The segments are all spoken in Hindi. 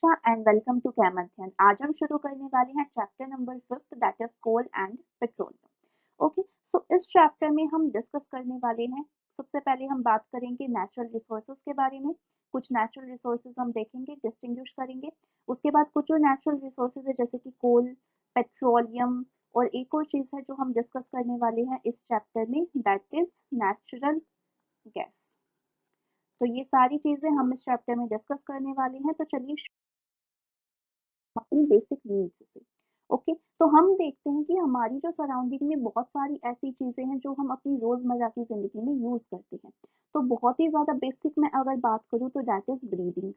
Nisha and welcome to Chemathon. आज हम शुरू करने वाले हैं chapter number 5 that is coal and petroleum. Okay, so इस चैप्टर में हम डिस्कस करने वाले हैं। सबसे पहले हम बात करेंगे नेचुरल रिसोर्सेज के बारे में। कुछ नेचुरल रिसोर्सेज हम देखेंगे, डिस्टिंग्विश करेंगे। उसके बाद कुछ जो नेचुरल रिसोर्सेज है जैसे कि कोल, पेट्रोलियम और एक और चीज है जो हम डिस्कस करने वाले हैं इस चैप्टर में दैट इज नेचुरल गैस। तो ये सारी चीजें हम इस चैप्टर में डिस्कस करने वाले हैं। तो चलिए अपनी बेसिक नीड्स से। ओके, तो हम देखते हैं कि हमारी जो सराउंडिंग में बहुत सारी ऐसी चीजें हैं जो हम अपनी रोजमर्रा की जिंदगी में यूज करते हैं। तो बहुत ही ज्यादा बेसिक में अगर बात करूँ तो दैट इज ब्रीदिंग।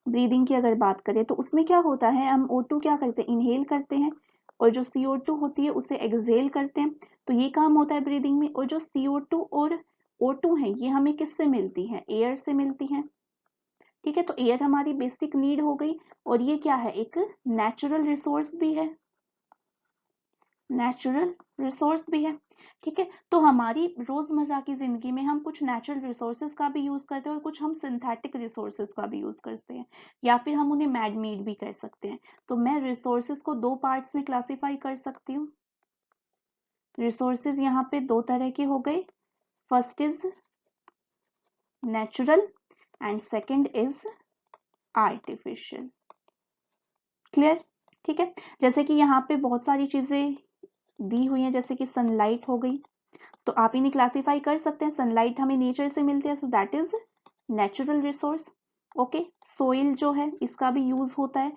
ब्रीदिंग की अगर बात करें तो उसमें क्या होता है, हम O2 क्या करते हैं, इनहेल करते हैं और जो CO2 होती है उसे एक्सहेल करते हैं। तो ये काम होता है ब्रीदिंग में। और जो CO2 और O2 है ये हमें किससे मिलती है, एयर से मिलती है। ठीक है, तो एयर हमारी बेसिक नीड हो गई और ये क्या है, एक नेचुरल रिसोर्स भी है, नेचुरल रिसोर्स भी है। ठीक है, तो हमारी रोजमर्रा की जिंदगी में हम कुछ नेचुरल रिसोर्सेज का भी यूज करते हैं और कुछ हम सिंथेटिक रिसोर्सेज का भी यूज करते हैं, या फिर हम उन्हें मैड मेड भी कर सकते हैं। तो मैं रिसोर्सेज को दो पार्ट्स में क्लासिफाई कर सकती हूँ। रिसोर्सेज यहाँ पे दो तरह के हो गए, first is natural and second is artificial. Clear? ठीक है, जैसे कि यहाँ पे बहुत सारी चीजें दी हुई हैं, जैसे कि सनलाइट हो गई, तो आप इन्हें क्लासिफाई कर सकते हैं। सनलाइट हमें नेचर से मिलती है, so that is natural resource. Okay, soil जो है इसका भी यूज होता है,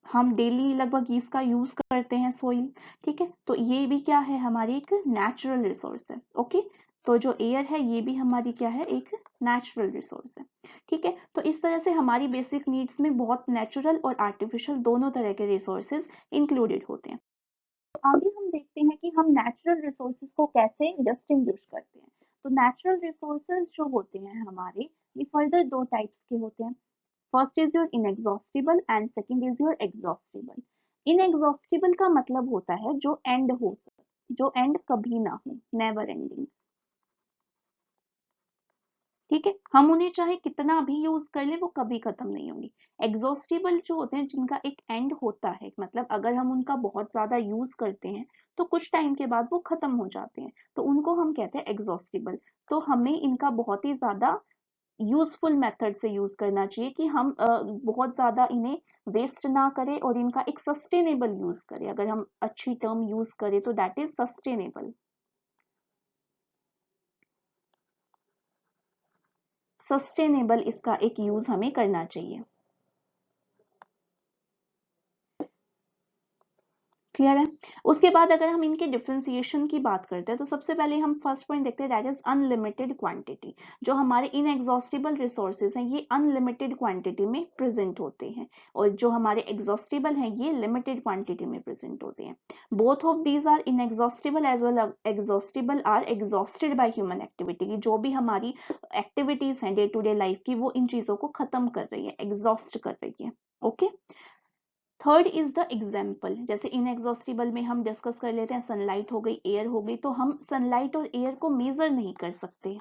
हम डेली लगभग इसका यूज करते हैं सोइल। ठीक है, तो ये भी क्या है, हमारी एक नेचुरल रिसोर्स है। ओके, तो जो एयर है ये भी हमारी क्या है, एक नेचुरल रिसोर्स है। ठीक है, तो इस तरह से हमारी बेसिक नीड्स में बहुत नेचुरल और आर्टिफिशियल दोनों तरह के रिसोर्सेज इंक्लूडेड होते हैं। तो आगे हम देखते हैं कि हम नेचुरल रिसोर्सेज को कैसे डिस्टिंग्विश करते हैं। तो नेचुरल रिसोर्सेज जो होते हैं हमारे, ये फर्दर दो टाइप्स के होते हैं। First is your inexhaustible and second is your exhaustible. Inexhaustible का मतलब होता है जो एंड हो सके, जो एंड कभी ना हो, नेवर एंडिंग। ठीक है, हम उन्हें चाहे कितना भी यूज कर ले वो कभी खत्म नहीं होंगी। एग्जॉस्टिबल जो होते हैं जिनका एक एंड होता है, मतलब अगर हम उनका बहुत ज्यादा यूज करते हैं तो कुछ टाइम के बाद वो खत्म हो जाते हैं, तो उनको हम कहते हैं एग्जॉस्टिबल। तो हमें इनका बहुत ही ज्यादा यूजफुल मेथड से यूज करना चाहिए कि हम बहुत ज्यादा इन्हें वेस्ट ना करें और इनका एक सस्टेनेबल यूज करें। अगर हम अच्छी टर्म यूज करें तो दैट इज सस्टेनेबल। सस्टेनेबल इसका एक यूज हमें करना चाहिए। क्लियर है? उसके बाद अगर हम इनके डिफरेंशिएशन की बात करते हैं तो सबसे पहले हम फर्स्ट पॉइंट देखते हैं दैट इज अनलिमिटेड क्वांटिटी। जो हमारे इनएग्जॉस्टिबल रिसोर्सेज हैं ये अनलिमिटेड क्वांटिटी में प्रेजेंट होते हैं और जो हमारे एग्जॉस्टिबल हैं ये लिमिटेड क्वांटिटी में प्रेजेंट होते हैं। Both of these are inexhaustible as well exhaustible are exhausted by human activity. जो भी हमारी एक्टिविटीज हैं डे टू डे लाइफ की वो इन चीजों को खत्म कर रही है, एग्जॉस्ट कर रही है। Okay, third is the example. जैसे इनएग्जॉस्टिबल में हम डिस्कस कर लेते हैं, सनलाइट हो गई, एयर हो गई, तो हम सनलाइट और एयर को मेजर नहीं कर सकते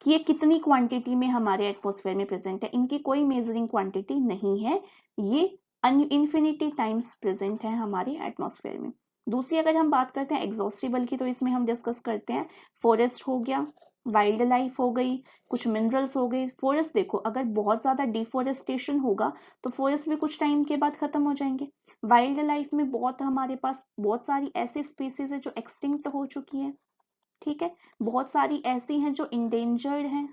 कि ये कितनी क्वांटिटी में हमारे एटमॉस्फेयर में प्रेजेंट है। इनकी कोई मेजरिंग क्वांटिटी नहीं है, ये इन्फिनिटी टाइम्स प्रेजेंट है हमारे एटमॉस्फेयर में। दूसरी अगर हम बात करते हैं एग्जॉस्टिबल की, तो इसमें हम डिस्कस करते हैं फॉरेस्ट हो गया, वाइल्ड लाइफ हो गई, कुछ मिनरल्स हो गए। फॉरेस्ट देखो, अगर बहुत ज्यादा डिफोरेस्टेशन होगा तो फॉरेस्ट भी कुछ टाइम के बाद खत्म हो जाएंगे। वाइल्ड लाइफ में बहुत हमारे पास बहुत सारी ऐसी स्पीसीज है जो एक्सटिंक्ट हो चुकी है। ठीक है, बहुत सारी ऐसी हैं जो इंडेंजर्ड हैं।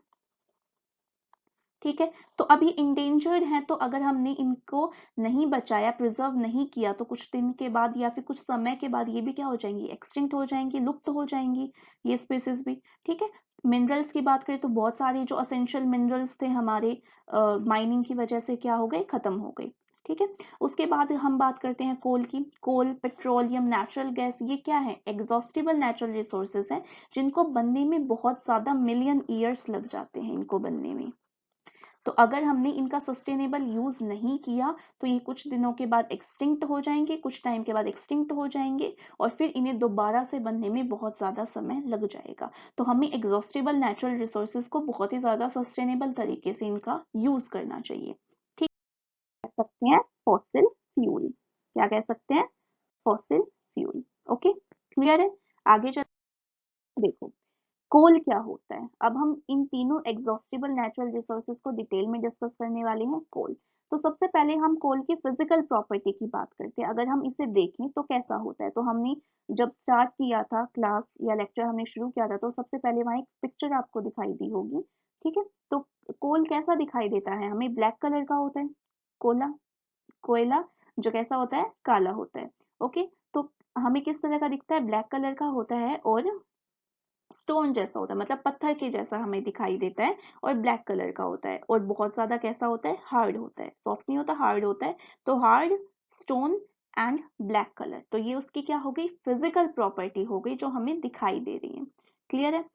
ठीक है, तो अब ये इंडेंजर्ड हैं, तो अगर हमने इनको नहीं बचाया, प्रिजर्व नहीं किया, तो कुछ दिन के बाद या फिर कुछ समय के बाद ये भी क्या हो जाएंगी, एक्सटिंक्ट हो जाएंगी, लुप्त हो जाएंगी ये स्पीसीज भी। ठीक है, मिनरल्स की बात करें तो बहुत सारे जो असेंशियल मिनरल्स थे हमारे माइनिंग की वजह से क्या हो गए, खत्म हो गए। ठीक है, उसके बाद हम बात करते हैं कोल की। कोल, पेट्रोलियम, नेचुरल गैस, ये क्या है, एग्जॉस्टिबल नेचुरल रिसोर्सेज हैं जिनको बनने में बहुत ज्यादा मिलियन ईयर्स लग जाते हैं इनको बनने में। तो अगर हमने इनका सस्टेनेबल यूज नहीं किया तो ये कुछ दिनों के बाद एक्सटिंक्ट हो जाएंगे, कुछ टाइम के बाद एक्सटिंक्ट हो जाएंगे और फिर इन्हें दोबारा से बनने में बहुत ज्यादा समय लग जाएगा। तो हमें एग्जॉस्टिबल नेचुरल रिसोर्सेज को बहुत ही ज्यादा सस्टेनेबल तरीके से इनका यूज करना चाहिए। ठीक, कह सकते हैं फॉसिल फ्यूल, क्या कह सकते हैं, फॉसिल फ्यूल। ओके, क्लियर है। आगे चल, देखो कोल क्या होता है। अब हम इन तीनों एग्जॉस्टिबल नेचुरल रिसोर्सेज को डिटेल में डिस्कस करने वाले हैं। कोल, तो सबसे पहले हम कोल की फिजिकल प्रॉपर्टी की बात करते हैं। अगर हम इसे देखें तो कैसा होता है, तो हमने जब स्टार्ट किया था क्लास या लेक्चर हमने शुरू किया था तो सबसे पहले वहां एक पिक्चर आपको दिखाई दी होगी। ठीक है, तो कोल कैसा दिखाई देता है हमें, ब्लैक कलर का होता है। कोला, कोयला जो कैसा होता है, काला होता है। ओके, तो हमें किस तरह का दिखता है, ब्लैक कलर का होता है और स्टोन जैसा होता है, मतलब पत्थर के जैसा हमें दिखाई देता है और ब्लैक कलर का होता है और बहुत ज्यादा कैसा होता है, हार्ड होता है, सॉफ्ट नहीं होता, हार्ड होता है। तो hard, stone and black colour, तो ये उसकी क्या हो गई, फिजिकल प्रॉपर्टी हो गई जो हमें दिखाई दे रही है। क्लियर है।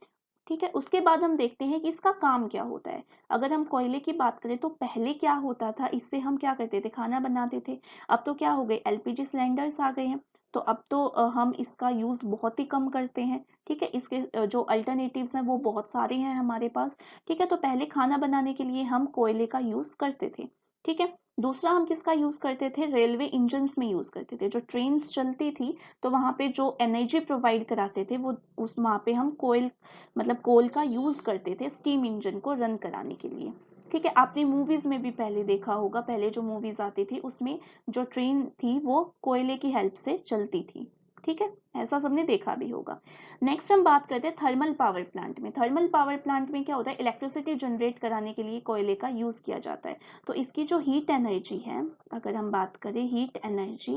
ठीक है, उसके बाद हम देखते हैं कि इसका काम क्या होता है। अगर हम कोयले की बात करें तो पहले क्या होता था, इससे हम क्या करते थे, खाना बनाते थे। अब तो क्या हो गए, एलपीजी सिलेंडर्स आ गए हैं, तो अब तो हम इसका यूज बहुत ही कम करते हैं। ठीक है, इसके जो अल्टरनेटिव्स हैं वो बहुत सारे हैं हमारे पास। ठीक है, तो पहले खाना बनाने के लिए हम कोयले का यूज करते थे। ठीक है, दूसरा हम किसका यूज करते थे, रेलवे इंजन्स में यूज करते थे। जो ट्रेन चलती थी तो वहां पे जो एनर्जी प्रोवाइड कराते थे वो उस वहां पे हम कोयल मतलब कोल का यूज करते थे स्टीम इंजन को रन कराने के लिए। ठीक है, आपने मूवीज में भी पहले देखा होगा, पहले जो मूवीज आती थी उसमें जो ट्रेन थी वो कोयले की हेल्प से चलती थी। ठीक है, ऐसा सबने देखा भी होगा। नेक्स्ट हम बात करते हैं थर्मल पावर प्लांट में। थर्मल पावर प्लांट में क्या होता है, इलेक्ट्रिसिटी जनरेट कराने के लिए कोयले का यूज किया जाता है। तो इसकी जो हीट एनर्जी है, अगर हम बात करें हीट एनर्जी,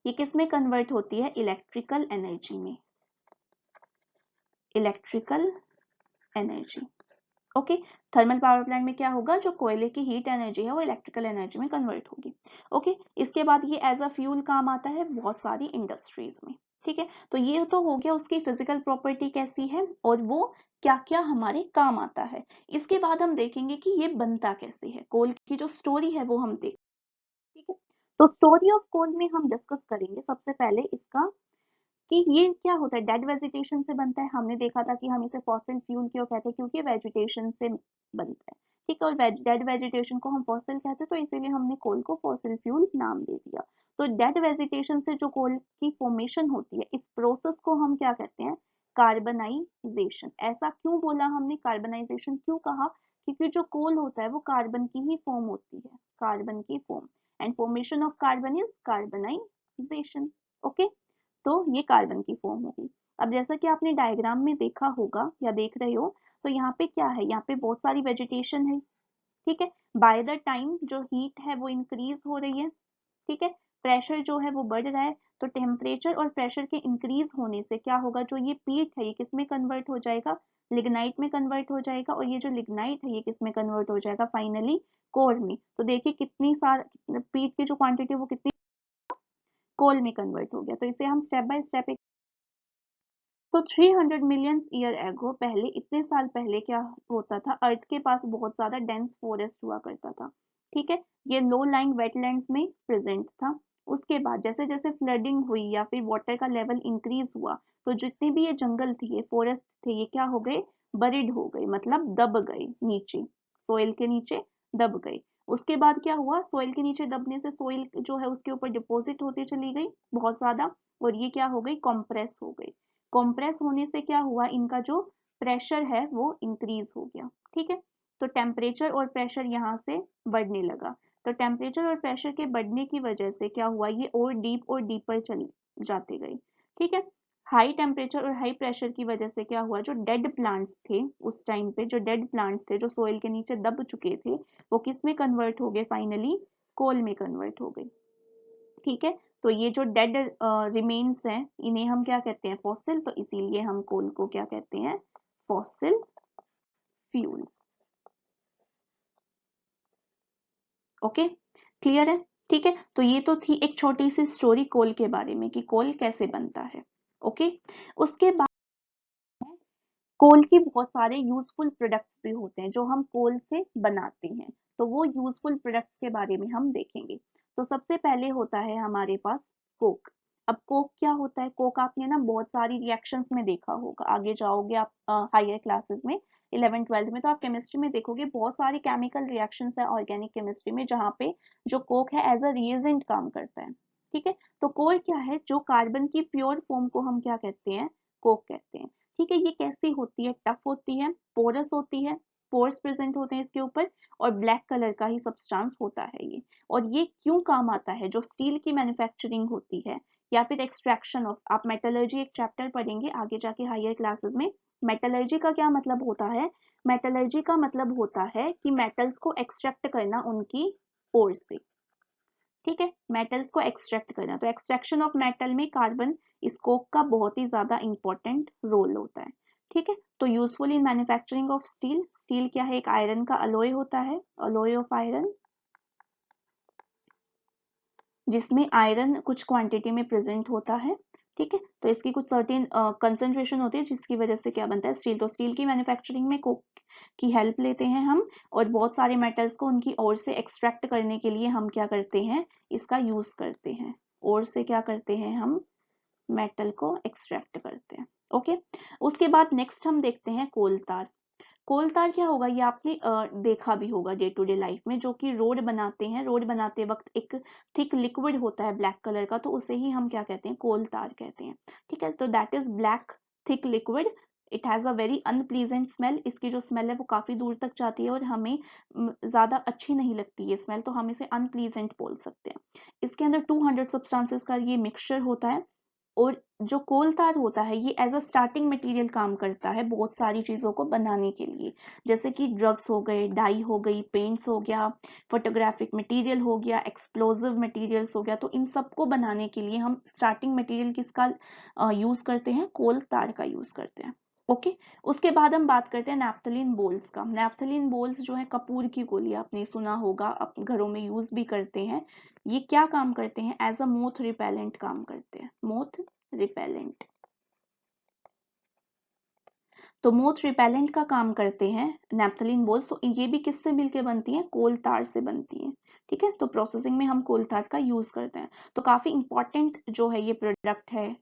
ये किस में कन्वर्ट होती है, इलेक्ट्रिकल एनर्जी में, electrical energy. Okay, thermal power plant में क्या होगा, जो कोयले की हीट एनर्जी है वो इलेक्ट्रिकल एनर्जी में कन्वर्ट होगी। ओके, इसके बाद ये एज अ फ्यूल काम आता है बहुत सारी इंडस्ट्रीज में। ठीक है, तो ये तो हो गया उसकी फिजिकल प्रॉपर्टी कैसी है और वो क्या क्या हमारे काम आता है। इसके बाद हम देखेंगे कि ये बनता कैसे है, कोल की जो स्टोरी है वो हम देखेंगे। ठीक है, तो स्टोरी ऑफ कोल में हम डिस्कस करेंगे सबसे पहले इसका कि ये क्या होता है, डेड वेजिटेशन से बनता है। हमने देखा था कि हम इसे फॉसिल फ्यूल क्यों कहते हैं, क्योंकि वेजिटेशन से बनता है। ठीक है, और डेड वेजिटेशन को हम फॉसिल कहते हैं, तो इसीलिए हमने कोल को फॉसिल फ्यूल नाम दे दिया। तो डेड वेजिटेशन से जो कोल की फॉर्मेशन होती है, इस प्रोसेस को हम क्या कहते हैं, कार्बनाइजेशन। ऐसा क्यों बोला हमने, कार्बनाइजेशन क्यों कहा, क्योंकि जो कोल होता है वो कार्बन की ही फॉर्म होती है, कार्बन की form, and formation of carbon is carbonization. Okay, तो ये कार्बन की फॉर्म होगी। अब जैसा कि आपने डायग्राम में देखा होगा या देख रहे हो, तो यहाँ पे क्या है, यहाँ पे बहुत सारी वेजिटेशन है। ठीक है, बाय द टाइम जो हीट है वो इंक्रीज हो रही है। ठीक है, प्रेशर जो है वो बढ़ रहा है, तो टेम्परेचर और प्रेशर के इंक्रीज होने से क्या होगा, जो ये पीट है ये किस में कन्वर्ट हो जाएगा, लिग्नाइट में कन्वर्ट हो जाएगा, और ये जो लिग्नाइट है ये किस में कन्वर्ट हो जाएगा, फाइनली कोर में। तो देखिए कितनी सार पीट की जो क्वांटिटी है वो कितनी कोल में कन्वर्ट हो गया। तो इसे हम स्टेप बाय स्टेप, तो 300 मिलियन ईयर एगो, पहले इतने साल पहले क्या होता था, अर्थ के पास बहुत ज्यादा डेंस फॉरेस्ट हुआ करता था। ठीक है, ये लो लाइंग वेटलैंड्स में प्रेजेंट था। उसके बाद जैसे जैसे फ्लडिंग हुई या फिर वाटर का लेवल इंक्रीज हुआ, तो जितने भी ये जंगल थे, ये फॉरेस्ट थे, ये क्या हो गए, बरिड हो गए, मतलब दब गए नीचे, सोइल के नीचे दब गए। उसके बाद क्या हुआ, सोइल के नीचे दबने से सोइल जो है उसके ऊपर डिपॉजिट होती चली गई बहुत ज्यादा, और ये क्या हो गई, कॉम्प्रेस हो गई। कॉम्प्रेस होने से क्या हुआ, इनका जो प्रेशर है वो इंक्रीज हो गया। ठीक है, तो टेम्परेचर और प्रेशर यहाँ से बढ़ने लगा। तो टेम्परेचर और प्रेशर के बढ़ने की वजह से क्या हुआ, ये और डीपर चली जाते गए। ठीक है, हाई टेम्परेचर और हाई प्रेशर की वजह से क्या हुआ, जो डेड प्लांट्स थे उस टाइम पे, जो डेड प्लांट्स थे जो सोइल के नीचे दब चुके थे, वो किस में कन्वर्ट हो गए, फाइनली कोल में कन्वर्ट हो गए। ठीक है, तो ये जो डेड रिमेन्स हैं इन्हें हम क्या कहते हैं, फॉसिल, तो इसीलिए हम कोल को क्या कहते हैं, फॉसिल फ्यूल। ओके, क्लियर है। ठीक है, तो ये तो थी एक छोटी सी स्टोरी कोल के बारे में कि कोल कैसे बनता है। ओके, उसके बाद कोल की बहुत सारे यूजफुल प्रोडक्ट्स भी होते हैं जो हम कोल से बनाते हैं, तो वो यूजफुल प्रोडक्ट्स के बारे में हम देखेंगे। तो सबसे पहले होता है हमारे पास कोक। अब कोक क्या होता है? कोक आपने ना बहुत सारी रिएक्शंस में देखा होगा, आगे जाओगे आप हायर क्लासेस में, 11th-12th में, तो आप केमिस्ट्री में देखोगे बहुत सारी केमिकल रिएक्शंस है ऑर्गेनिक केमिस्ट्री में जहाँ पे जो कोक है एज अ रिएजेंट काम करता है। ठीक है, तो कोल क्या है? जो कार्बन की प्योर फॉर्म को हम क्या कहते हैं? कोक कहते हैं। ठीक है, ये कैसी होती है? टफ होती है, पोरस होती है, पोर्स प्रेजेंट होते हैं इसके ऊपर, और ब्लैक कलर का ही सब्सटेंस होता है ये। और ये क्यों काम आता है? जो स्टील की मैन्युफैक्चरिंग होती है या फिर एक्सट्रैक्शन ऑफ, आप मेटलर्जी एक चैप्टर पढ़ेंगे आगे जाके हायर क्लासेस में। मेटलर्जी का क्या मतलब होता है? मेटलर्जी का मतलब होता है कि मेटल्स को एक्सट्रैक्ट करना उनकी ओर से। ठीक है, मेटल्स को एक्सट्रैक्ट करना, तो एक्सट्रैक्शन ऑफ मेटल में कार्बन स्कोप का बहुत ही ज्यादा इंपॉर्टेंट रोल होता है। ठीक है, तो useful in manufacturing of steel. Steel क्या है? एक आयरन का अलॉय होता है, अलॉय ऑफ आयरन, जिसमें आयरन कुछ क्वांटिटी में प्रेजेंट होता है। ठीक है, तो इसकी कुछ सर्टेन कंसंट्रेशन होती है जिसकी वजह से क्या बनता है? स्टील। तो स्टील की मैन्युफैक्चरिंग में कोक की हेल्प लेते हैं हम, और बहुत सारे मेटल्स को उनकी ओर से एक्सट्रैक्ट करने के लिए हम क्या करते हैं? इसका यूज करते हैं। ओर से क्या करते हैं हम? मेटल को एक्सट्रैक्ट करते हैं। ओके, उसके बाद नेक्स्ट हम देखते हैं कोल तार। कोल तार क्या होगा? ये आपने देखा भी होगा डे टू डे लाइफ में, जो कि रोड बनाते हैं, रोड बनाते वक्त एक थिक लिक्विड होता है ब्लैक कलर का, तो उसे ही हम क्या कहते हैं? कोल तार कहते हैं। ठीक है, तो that is black thick liquid. It has a very unpleasant smell. इसकी जो स्मेल है वो काफी दूर तक जाती है और हमें ज्यादा अच्छी नहीं लगती ये स्मेल, तो हम इसे अनप्लीजेंट बोल सकते हैं। इसके अंदर 200 सब्सटेंसेस का ये मिक्सचर होता है, और जो कोल तार होता है ये एज अ स्टार्टिंग मटेरियल काम करता है बहुत सारी चीजों को बनाने के लिए, जैसे कि ड्रग्स हो गए, डाई हो गई, पेंट्स हो गया, फोटोग्राफिक मटेरियल हो गया, एक्सप्लोजिव मटेरियल्स हो गया। तो इन सबको बनाने के लिए हम स्टार्टिंग मटेरियल किसका यूज करते हैं? कोल तार का यूज करते हैं। ओके, उसके बाद हम बात करते हैं नैप्थलीन बोल्स का। नैप्थलीन बोल्स जो है कपूर की गोली, आपने सुना होगा, अपने घरों में यूज भी करते हैं। ये क्या काम करते हैं? एज अ मोथ रिपेलेंट काम करते हैं, मोथ रिपेलेंट। तो मोथ रिपेलेंट का काम करते हैं नैप्थलीन बोल्स। तो ये भी किससे मिलके बनती हैं? कोल तार से बनती हैं। ठीक है, तो प्रोसेसिंग में हम कोल तार का यूज करते हैं। तो काफी इंपॉर्टेंट जो है ये प्रोडक्ट है,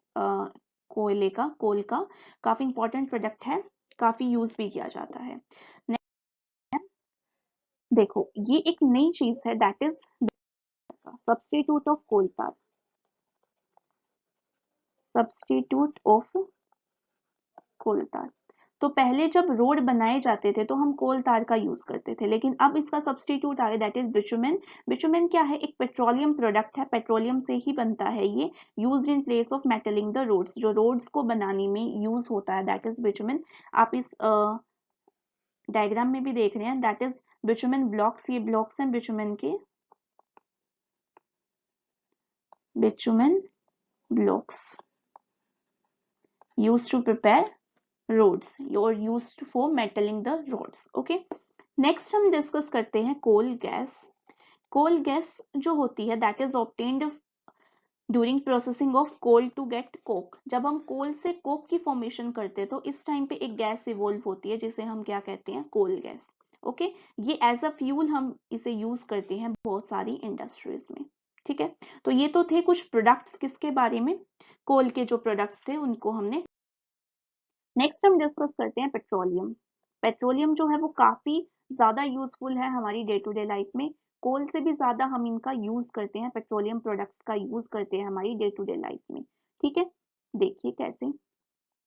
कोयले का, कोल का काफी इंपॉर्टेंट प्रोडक्ट है, काफी यूज भी किया जाता है। देखो, ये एक नई चीज है, that is substitute of coal tar, substitute of coal तार। तो पहले जब रोड बनाए जाते थे तो हम कोल तार का यूज करते थे, लेकिन अब इसका सब्स्टिट्यूट आ गया, दैट इज बिटुमेन। बिटुमेन क्या है? एक पेट्रोलियम प्रोडक्ट है, पेट्रोलियम से ही बनता है ये, used in place of metalling the roads. जो रोड्स को बनाने में यूज होता है दैट इज बिटुमेन। आप इस डायग्राम में भी देख रहे हैं, दैट इज बिटुमेन ब्लॉक्स। ये ब्लॉक्स हैं बिटुमेन के, bitumen blocks used to prepare roads or used for metaling the roads. Okay, next हम डिस्कस करते हैं कोल गैस। कोल गैस जो होती है that is obtained during processing of coal to get coke. जब हम कोल से कोक की फॉर्मेशन करते हैं तो इस टाइम पे एक गैस इवॉल्व होती है जिसे हम क्या कहते हैं? Coal gas. ओके, ये एज अ फ्यूल हम इसे यूज करते हैं बहुत सारी इंडस्ट्रीज में। ठीक है, तो ये तो थे कुछ प्रोडक्ट्स किसके बारे में? कोल के जो प्रोडक्ट्स थे उनको हमने। नेक्स्ट हम डिस्कस करते हैं पेट्रोलियम। पेट्रोलियम जो है वो काफी ज्यादा यूजफुल है हमारी डे टू डे लाइफ में। कोल से भी ज्यादा हम इनका यूज करते हैं, पेट्रोलियम प्रोडक्ट्स का यूज करते हैं हमारी डे टू डे लाइफ में। ठीक है, देखिए कैसे।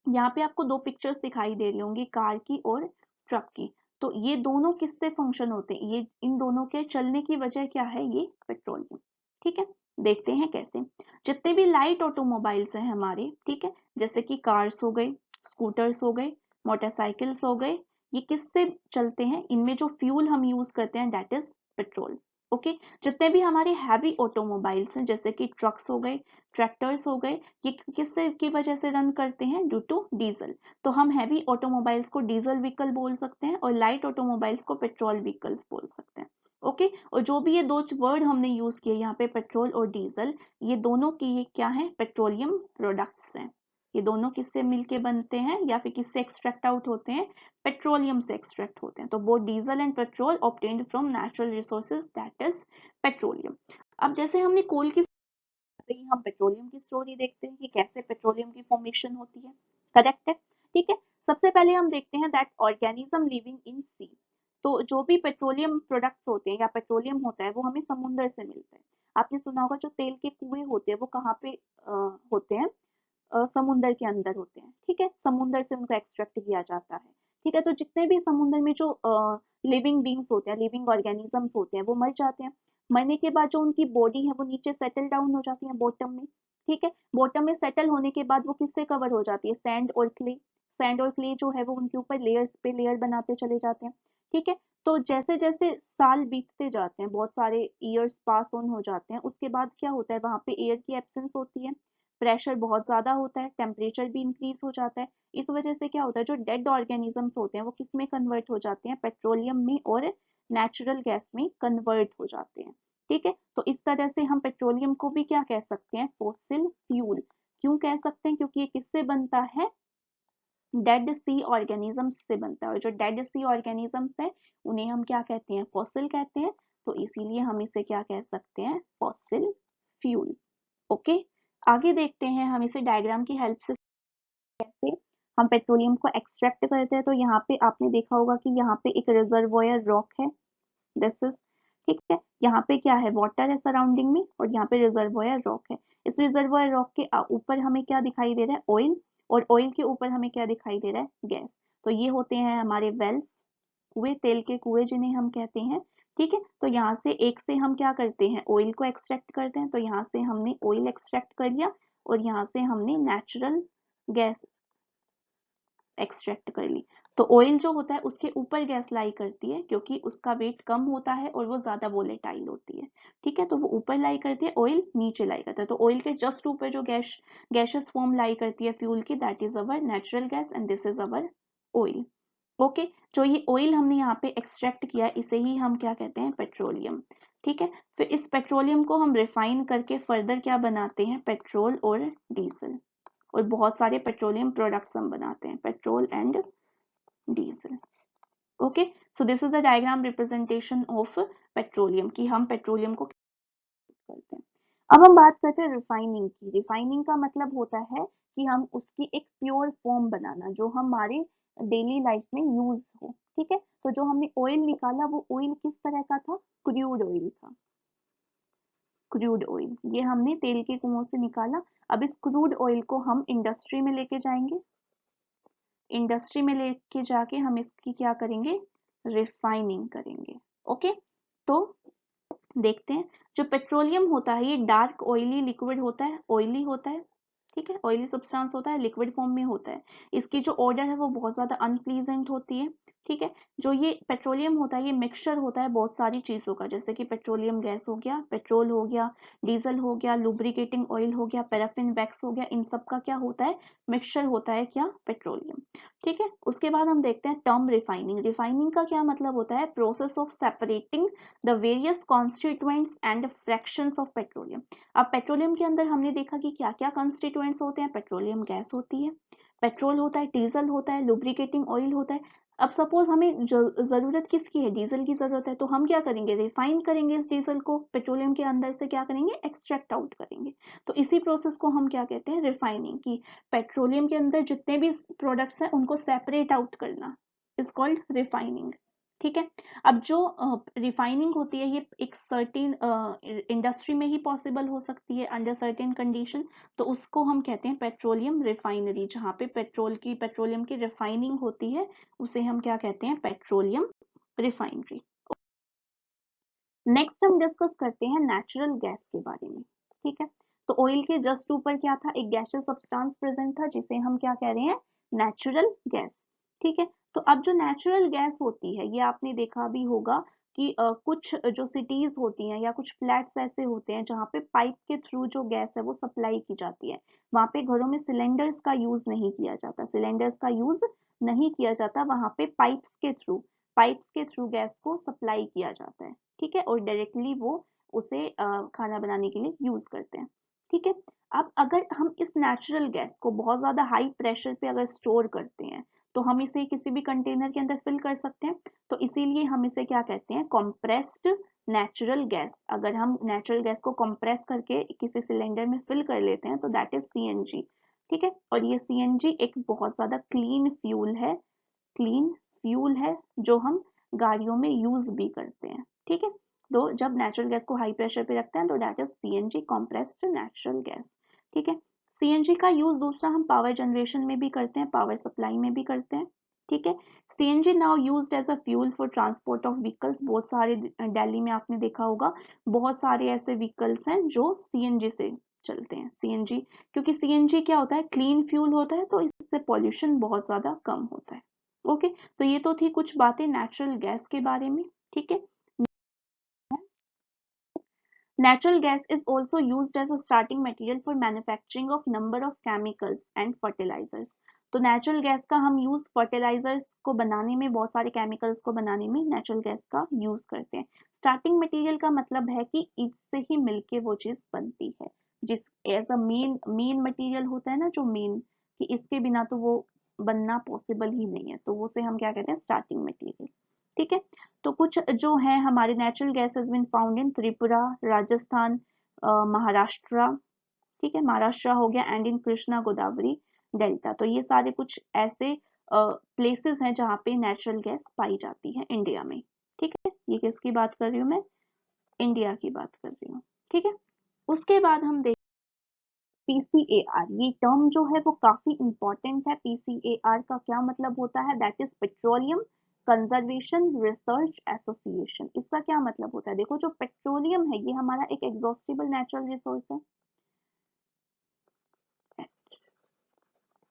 यहाँ पे आपको दो पिक्चर्स दिखाई दे रही होंगी, कार की और ट्रक की। तो ये दोनों किससे फंक्शन होते हैं? ये इन दोनों के चलने की वजह क्या है? ये पेट्रोलियम। ठीक है, देखते हैं कैसे। जितने भी लाइट ऑटोमोबाइल्स हैं हमारे, ठीक है, जैसे कि कार्स हो गए, स्कूटर्स हो गए, मोटरसाइकिल्स हो गए, ये किससे चलते हैं? इनमें जो फ्यूल हम यूज करते हैं दैट इज पेट्रोल। ओके, जितने भी हमारे हैवी ऑटोमोबाइल्स हैं जैसे कि ट्रक्स हो गए, ट्रैक्टर्स हो गए, ये किससे की वजह से रन करते हैं? Due to diesel. तो हम हैवी ऑटोमोबाइल्स को डीजल व्हीकल बोल सकते हैं और लाइट ऑटोमोबाइल्स को पेट्रोल व्हीकल्स बोल सकते हैं। ओके, और जो भी ये दो वर्ड हमने यूज किए यहाँ पे, पेट्रोल और डीजल, ये दोनों की ये क्या है? पेट्रोलियम प्रोडक्ट्स हैं। ये दोनों किससे मिलके बनते हैं या फिर किससे एक्सट्रैक्ट आउट होते हैं, पेट्रोलियम से एक्सट्रैक्ट होते हैं। तो both diesel and petrol obtained from natural resources that is petroleum. अब जैसे हमने कोल की, हम पेट्रोलियम की स्टोरी देखते हैं कि कैसे पेट्रोलियम की फॉर्मेशन होती है, करेक्ट है, ठीक है। सबसे पहले हम देखते हैं दैट ऑर्गेनिज्म लिविंग इन सी। तो जो भी पेट्रोलियम प्रोडक्ट्स होते हैं या पेट्रोलियम होता है वो हमें समुद्र से मिलता है। आपने सुना होगा जो तेल के कुएं होते हैं वो कहाँ पे होते हैं, समुंदर के अंदर होते हैं, ठीक है, समुंदर से उनको एक्सट्रैक्ट किया जाता है, ठीक है। तो जितने भी समुद्र में जो लिविंग बींग्स होते हैं, लिविंग ऑर्गेनिजम्स होते हैं, वो मर जाते हैं। मरने के बाद जो उनकी बॉडी है वो नीचे सेटल डाउन हो जाती है बॉटम में, ठीक है। बॉटम में सेटल होने के बाद वो किससे कवर हो जाती है, सैंड और क्ले। सैंड और क्ले जो है वो उनके ऊपर लेयर्स पे लेयर बनाते चले जाते हैं, ठीक है। तो जैसे जैसे साल बीतते जाते हैं, बहुत सारे ईयर्स पास ऑन हो जाते हैं, उसके बाद क्या होता है, वहां पे एयर की एब्सेंस होती है, प्रेशर बहुत ज्यादा होता है, टेम्परेचर भी इंक्रीज हो जाता है। इस वजह से क्या होता है, जो डेड ऑर्गेनिजम्स होते हैं वो किस में कन्वर्ट हो जाते हैं, पेट्रोलियम में और नेचुरल गैस में कन्वर्ट हो जाते हैं, ठीक है। तो इस तरह से हम पेट्रोलियम को भी क्या कह सकते हैं, फॉसिल फ्यूल। क्यों कह सकते हैं, क्योंकि ये किससे बनता है, डेड सी ऑर्गेनिजम्स से बनता है, और जो डेड सी ऑर्गेनिजम्स है उन्हें हम क्या कहते हैं, फॉसिल कहते हैं। तो इसीलिए हम इसे क्या कह सकते हैं, फॉसिल फ्यूल। ओके, आगे देखते हैं हम इसे डायग्राम की हेल्प से कैसे हम पेट्रोलियम को एक्सट्रैक्ट करते हैं। तो यहाँ पे आपने देखा होगा कि यहाँ पे एक रिजर्वोयर रॉक है, दिस इज, ठीक है। यहाँ पे क्या है, वाटर है सराउंडिंग में, और यहाँ पे रिजर्वोयर रॉक है। इस रिजर्वोयर रॉक के ऊपर हमें क्या दिखाई दे रहा है, ऑयल, और ऑयल के ऊपर हमें क्या दिखाई दे रहा है, गैस। तो ये होते हैं हमारे वेल्स, कुएं, तेल के कुएं जिन्हें हम कहते हैं, ठीक है। तो यहाँ से एक से हम क्या करते हैं, ऑयल को एक्सट्रैक्ट करते हैं। तो यहाँ से हमने ऑयल एक्सट्रैक्ट कर लिया, और यहाँ से हमने नेचुरल गैस एक्सट्रैक्ट कर ली। तो ऑयल जो होता है उसके ऊपर गैस लाई करती है, क्योंकि उसका वेट कम होता है और वो ज्यादा वोलेटाइल होती है, ठीक है। तो वो ऊपर लाई करती है, ऑयल नीचे लाई करता है। तो ऑयल के जस्ट ऊपर जो गैसेस फॉर्म लाई करती है फ्यूल की, that is our natural gas and this is our oil. Okay, जो ये ऑयल हमने यहाँ पे एक्सट्रैक्ट किया इसे ही हम क्या कहते हैं, पेट्रोलियम, ठीक है। फिर इस पेट्रोलियम को हम रिफाइन करके फर्दर क्या बनाते हैं, पेट्रोल और डीजल, और बहुत सारे पेट्रोलियम प्रोडक्ट्स हम बनाते हैं, petrol and diesel. Okay, so this is the diagram representation of petroleum, कि हम पेट्रोलियम को करते हैं। अब हम बात करते हैं रिफाइनिंग की। रिफाइनिंग का मतलब होता है कि हम उसकी एक प्योर फॉर्म बनाना जो हमारे डेली लाइफ में यूज हो, ठीक है। तो जो हमने ऑयल निकाला वो ऑयल किस तरह का था, क्रूड ऑयल था, क्रूड ऑयल, ये हमने तेल के कुओं से निकाला। अब इस क्रूड ऑयल को हम इंडस्ट्री में लेके जाएंगे, इंडस्ट्री में लेके जाके हम इसकी क्या करेंगे, रिफाइनिंग करेंगे। ओके, तो देखते हैं, जो पेट्रोलियम होता है ये डार्क ऑयली लिक्विड होता है, ऑयली होता है, ठीक है, ऑयली सब्सटेंस होता है, लिक्विड फॉर्म में होता है। इसकी जो ऑर्डर है वो बहुत ज्यादा अनप्लीजेंट होती है, ठीक है। जो ये पेट्रोलियम होता है ये मिक्सचर होता है बहुत सारी चीजों का, जैसे कि पेट्रोलियम गैस हो गया, पेट्रोल हो गया, डीजल हो गया, लुब्रिकेटिंग ऑयल हो गया, पैराफिन वैक्स हो गया, इन सब का क्या होता है, मिक्सचर होता है क्या, पेट्रोलियम, ठीक है। उसके बाद हम देखते हैं टर्म रिफाइनिंग। रिफाइनिंग का क्या मतलब होता है, process of separating the various constituents and fractions of petroleum. अब पेट्रोलियम के अंदर हमने देखा कि क्या क्या कॉन्स्टिट्यूएंट्स होते हैं, पेट्रोलियम गैस होती है, पेट्रोल होता है, डीजल होता है, लुब्रिकेटिंग ऑयल होता है। अब सपोज हमें जरूरत किसकी है, डीजल की जरूरत है, तो हम क्या करेंगे, रिफाइन करेंगे इस डीजल को, पेट्रोलियम के अंदर से क्या करेंगे, एक्सट्रैक्ट आउट करेंगे। तो इसी प्रोसेस को हम क्या कहते हैं, रिफाइनिंग, की पेट्रोलियम के अंदर जितने भी प्रोडक्ट्स हैं उनको सेपरेट आउट करना इज कॉल्ड रिफाइनिंग, ठीक है। अब जो रिफाइनिंग होती है ये एक सर्टेन इंडस्ट्री में ही पॉसिबल हो सकती है अंडर सर्टेन कंडीशन, तो उसको हम कहते हैं पेट्रोलियम रिफाइनरी। जहाँ पे पेट्रोलियम की रिफाइनिंग होती है उसे हम क्या कहते हैं, पेट्रोलियम रिफाइनरी। नेक्स्ट हम डिस्कस करते हैं नेचुरल गैस के बारे में, ठीक है। तो ऑयल के जस्ट ऊपर क्या था, एक गैसियस सब्सटेंस प्रेजेंट था जिसे हम क्या कह रहे हैं, नेचुरल गैस, ठीक है। तो अब जो नेचुरल गैस होती है ये आपने देखा भी होगा कि कुछ जो सिटीज होती हैं या कुछ फ्लैट्स ऐसे होते हैं जहाँ पे पाइप के थ्रू जो गैस है वो सप्लाई की जाती है। वहां पे घरों में सिलेंडर्स का यूज नहीं किया जाता, सिलेंडर्स का यूज नहीं किया जाता, वहां पे पाइप्स के थ्रू गैस को सप्लाई किया जाता है, ठीक है, और डायरेक्टली वो उसे खाना बनाने के लिए यूज करते हैं, ठीक है। अब अगर हम इस नेचुरल गैस को बहुत ज्यादा हाई प्रेशर पे अगर स्टोर करते हैं तो हम इसे किसी भी कंटेनर के अंदर फिल कर सकते हैं, तो इसीलिए हम इसे क्या कहते हैं, कंप्रेस्ड नेचुरल गैस। अगर हम नेचुरल गैस को कंप्रेस करके किसी सिलेंडर में फिल कर लेते हैं तो दैट इज सीएनजी। ठीक है, और ये सीएनजी एक बहुत ज्यादा क्लीन फ्यूल है जो हम गाड़ियों में यूज भी करते हैं। ठीक है, तो जब नेचुरल गैस को हाई प्रेशर पे रखते हैं तो that is CNG, compressed natural gas. ठीक है, सीएनजी का यूज दूसरा हम पावर जनरेशन में भी करते हैं, पावर सप्लाई में भी करते हैं। ठीक है, CNG now used as a fuel for transport of vehicles. बहुत सारे दिल्ली में आपने देखा होगा बहुत सारे ऐसे व्हीकल्स हैं जो सीएनजी से चलते हैं। सीएनजी, क्योंकि सीएनजी क्या होता है, क्लीन फ्यूल होता है, तो इससे पॉल्यूशन बहुत ज्यादा कम होता है। ओके, तो ये तो थी कुछ बातें नेचुरल गैस के बारे में। ठीक है, natural gas is also used as a starting material for manufacturing of number of chemicals and fertilizers। तो नेचुरल गैस का हम यूज फर्टिलाइजर्स को बनाने में, बहुत सारे केमिकल्स को बनाने में नेचुरल गैस का यूज करते हैं। स्टार्टिंग मटेरियल का मतलब है कि इससे ही मिलके वो चीज बनती है, जिस एज अ मेन मटेरियल होता है ना, जो मेन, कि इसके बिना तो वो बनना पॉसिबल ही नहीं है, तो वो से हम क्या कहते हैं, स्टार्टिंग मटेरियल। ठीक है, तो कुछ जो है हमारे natural gas has been found in Tripura, Rajasthan, Maharashtra. ठीक है, महाराष्ट्र हो गया, and in Krishna Godavari delta. तो ये सारे कुछ ऐसे प्लेसेस हैं जहाँ पे नेचुरल गैस पाई जाती है इंडिया में। ठीक है, ये किसकी बात कर रही हूँ मैं, इंडिया की बात कर रही हूँ। ठीक है, उसके बाद हम देख पीसीएआर, ये टर्म जो है वो काफी इंपॉर्टेंट है। पीसीएआर का क्या मतलब होता है, that is petroleum conservation research association. इसका क्या मतलब होता है, देखो जो पेट्रोलियम है ये हमारा एक एग्जॉस्टिबल नेचुरल रिसोर्स है,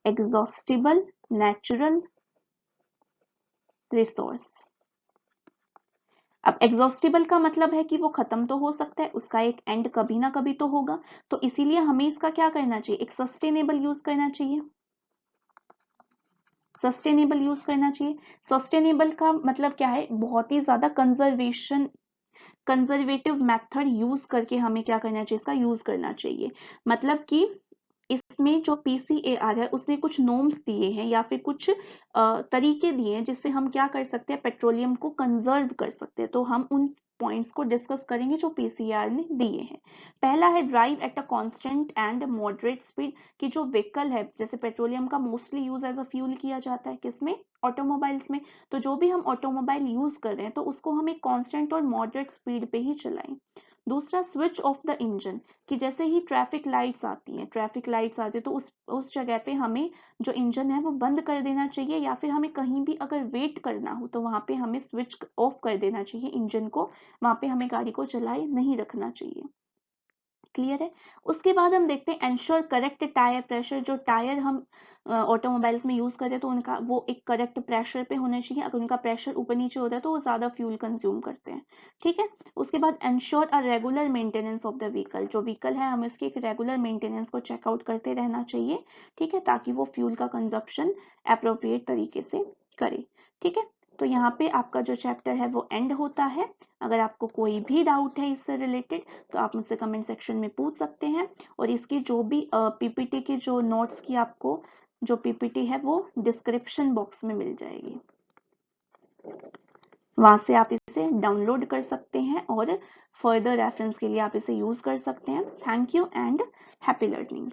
एग्जॉस्टिबल नेचुरल रिसोर्स। अब एग्जॉस्टिबल का मतलब है कि वो खत्म तो हो सकता है, उसका एक एंड कभी ना कभी तो होगा, तो इसीलिए हमें इसका क्या करना चाहिए, एक सस्टेनेबल यूज करना चाहिए। सस्टेनेबल यूज करना चाहिए। सस्टेनेबल का मतलब क्या है, बहुत ही ज्यादा कंजर्वेटिव मेथड यूज करके हमें क्या करना चाहिए, इसका यूज करना चाहिए। मतलब कि इसमें जो पीसीएआर है उसने कुछ नॉर्म्स दिए हैं या फिर कुछ तरीके दिए हैं जिससे हम क्या कर सकते हैं, पेट्रोलियम को कंजर्व कर सकते हैं। तो हम उन पॉइंट्स को डिस्कस करेंगे जो पीसीआर ने दिए हैं। पहला है drive at a constant and moderate speed, कि जो व्हीकल है, जैसे पेट्रोलियम का mostly use as a fuel किया जाता है किसमें, ऑटोमोबाइल्स में। तो जो भी हम ऑटोमोबाइल यूज कर रहे हैं तो उसको हम एक कांस्टेंट और मॉडरेट स्पीड पे ही चलाएं। दूसरा, स्विच ऑफ द इंजन, कि जैसे ही ट्रैफिक लाइट्स आती है तो उस जगह पे हमें जो इंजन है वो बंद कर देना चाहिए, या फिर हमें कहीं भी अगर वेट करना हो तो वहां पे हमें स्विच ऑफ कर देना चाहिए इंजन को, वहां पे हमें गाड़ी को चलाए नहीं रखना चाहिए। क्लियर है। उसके बाद हम देखते हैं एंश्योर करेक्ट टायर प्रेशर। जो टायर हम ऑटोमोबाइल्स में यूज करते हैं तो उनका वो एक करेक्ट प्रेशर पे होना चाहिए, अगर उनका प्रेशर ऊपर नीचे होता है तो वो ज्यादा फ्यूल कंज्यूम करते हैं। ठीक है, उसके बाद ensure a regular maintenance of the vehicle. जो व्हीकल है हमें उसकी एक रेगुलर मेंटेनेंस को चेकआउट करते रहना चाहिए। ठीक है, ताकि वो फ्यूल का कंजप्शन अप्रोप्रिएट तरीके से करे। ठीक है, तो यहाँ पे आपका जो चैप्टर है वो एंड होता है। अगर आपको कोई भी डाउट है इससे रिलेटेड तो आप मुझसे कमेंट सेक्शन में पूछ सकते हैं, और इसकी जो भी पीपीटी की जो नोट्स की आपको जो पीपीटी है वो डिस्क्रिप्शन बॉक्स में मिल जाएगी, वहां से आप इसे डाउनलोड कर सकते हैं और फर्दर रेफरेंस के लिए आप इसे यूज कर सकते हैं। Thank you and happy learning.